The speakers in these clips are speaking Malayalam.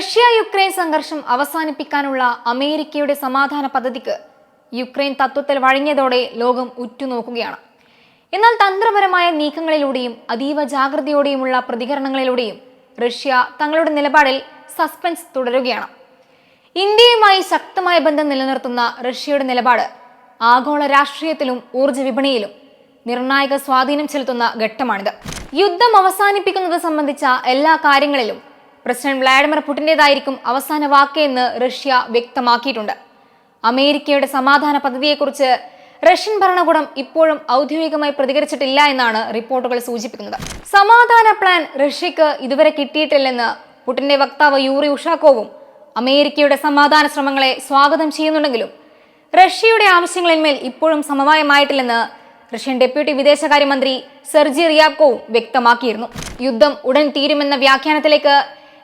റഷ്യ യുക്രൈൻ സംഘർഷം അവസാനിപ്പിക്കാനുള്ള അമേരിക്കയുടെ സമാധാന പദ്ധതിക്ക് യുക്രൈൻ തത്വത്തിൽ വഴങ്ങിയതോടെ ലോകം ഉറ്റുനോക്കുകയാണ്. എന്നാൽ തന്ത്രപരമായ നീക്കങ്ങളിലൂടെയും അതീവ ജാഗ്രതയോടെയുമുള്ള പ്രതികരണങ്ങളിലൂടെയും റഷ്യ തങ്ങളുടെ നിലപാടിൽ സസ്പെൻസ് തുടരുകയാണ്. ഇന്ത്യയുമായി ശക്തമായ ബന്ധം നിലനിർത്തുന്ന റഷ്യയുടെ നിലപാട് ആഗോള രാഷ്ട്രീയത്തിലും ഊർജ്ജ വിപണിയിലും നിർണായക സ്വാധീനം ചെലുത്തുന്ന ഘട്ടമാണിത്. യുദ്ധം അവസാനിപ്പിക്കുന്നത് സംബന്ധിച്ച എല്ലാ കാര്യങ്ങളിലും പ്രസിഡന്റ് വ്ളാഡിമിർ പുടിന്റേതായിരിക്കും അവസാന വാക്ക് എന്ന് റഷ്യ വ്യക്തമാക്കിയിട്ടുണ്ട്. അമേരിക്കയുടെ സമാധാന പദ്ധതിയെക്കുറിച്ച് റഷ്യൻ ഭരണകൂടം ഇപ്പോഴും ഔദ്യോഗികമായി പ്രതികരിച്ചിട്ടില്ല എന്നാണ് റിപ്പോർട്ടുകൾ സൂചിപ്പിക്കുന്നത്. സമാധാന പ്ലാൻ റഷ്യക്ക് ഇതുവരെ കിട്ടിയിട്ടില്ലെന്ന് പുടിന്റെ വക്താവ് യൂറി ഉഷാക്കോവും അമേരിക്കയുടെ സമാധാന ശ്രമങ്ങളെ സ്വാഗതം ചെയ്യുന്നുണ്ടെങ്കിലും റഷ്യയുടെ ആവശ്യങ്ങളിന്മേൽ ഇപ്പോഴും സമവായമായിട്ടില്ലെന്ന് റഷ്യൻ ഡെപ്യൂട്ടി വിദേശകാര്യമന്ത്രി സെർജി റിയാബ്കോവും വ്യക്തമാക്കിയിരുന്നു. യുദ്ധം ഉടൻ തീരുമെന്ന വ്യാഖ്യാനത്തിലേക്ക്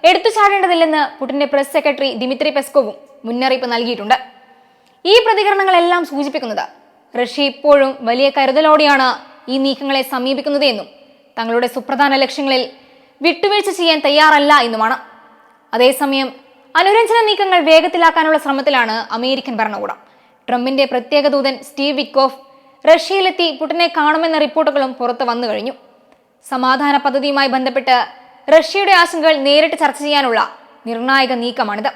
എടുത്തുചാടേണ്ടതില്ലെന്ന് പുടിന്റെ പ്രസ് സെക്രട്ടറി ദിമിത്രി പെസ്കോവും മുന്നറിയിപ്പ് നൽകിയിട്ടുണ്ട്. ഈ പ്രതികരണങ്ങളെല്ലാം സൂചിപ്പിക്കുന്നത് റഷ്യ ഇപ്പോഴും വലിയ കരുതലോടെയാണ് ഈ നീക്കങ്ങളെ സമീപിക്കുന്നത് എന്നും തങ്ങളുടെ സുപ്രധാന ലക്ഷ്യങ്ങളിൽ വിട്ടുവീഴ്ച ചെയ്യാൻ തയ്യാറല്ല എന്നുമാണ്. അതേസമയം അനുരഞ്ജന നീക്കങ്ങൾ വേഗത്തിലാക്കാനുള്ള ശ്രമത്തിലാണ് അമേരിക്കൻ ഭരണകൂടം. ട്രംപിന്റെ പ്രത്യേക ദൂതൻ സ്റ്റീവ് വിറ്റ്കോഫ് റഷ്യയിലെത്തി പുടിനെ കാണുമെന്ന റിപ്പോർട്ടുകളും പുറത്തു വന്നു കഴിഞ്ഞു. സമാധാന പദ്ധതിയുമായി ബന്ധപ്പെട്ട് റഷ്യയുടെ ആശങ്കകൾ നേരിട്ട് ചർച്ച ചെയ്യാനുള്ള നിർണായക നീക്കമാണിത്.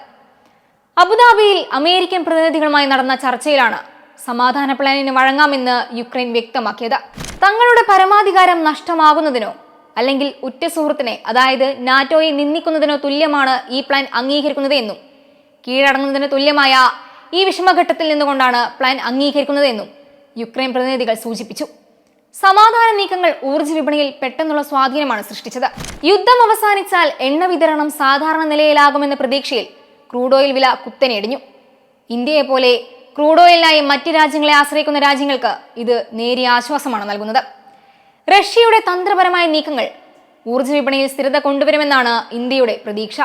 അബുദാബിയിൽ അമേരിക്കൻ പ്രതിനിധികളുമായി നടന്ന ചർച്ചയിലാണ് സമാധാന പ്ലാനിന് വഴങ്ങാമെന്ന് യുക്രൈൻ വ്യക്തമാക്കിയത്. തങ്ങളുടെ പരമാധികാരം നഷ്ടമാകുന്നതിനോ അല്ലെങ്കിൽ ഉറ്റ സുഹൃത്തിനെ അതായത് നാറ്റോയെ നിന്ദിക്കുന്നതിനോ തുല്യമാണ് ഈ പ്ലാൻ അംഗീകരിക്കുന്നത് എന്നും കീഴടങ്ങുന്നതിന് തുല്യമായ ഈ വിഷമഘട്ടത്തിൽ നിന്നുകൊണ്ടാണ് പ്ലാൻ അംഗീകരിക്കുന്നത് എന്നും യുക്രൈൻ പ്രതിനിധികൾ സൂചിപ്പിച്ചു. സമാധാന നീക്കങ്ങൾ ഊർജ്ജ വിപണിയിൽ പെട്ടെന്നുള്ള സ്വാധീനമാണ് സൃഷ്ടിച്ചത്. യുദ്ധം അവസാനിച്ചാൽ എണ്ണ വിതരണം സാധാരണ നിലയിലാകുമെന്ന പ്രതീക്ഷയിൽ ക്രൂഡ് ഓയിൽ വില കുത്തനെ ഇടിഞ്ഞു. ഇന്ത്യയെ പോലെ ക്രൂഡ് ഓയിലിനായി മറ്റ് രാജ്യങ്ങളെ ആശ്രയിക്കുന്ന രാജ്യങ്ങൾക്ക് ഇത് നേരിയ ആശ്വാസമാണ് നൽകുന്നത്. റഷ്യയുടെ തന്ത്രപരമായ നീക്കങ്ങൾ ഊർജ്ജ വിപണിയിൽ സ്ഥിരത കൊണ്ടുവരുമെന്നാണ് ഇന്ത്യയുടെ പ്രതീക്ഷ.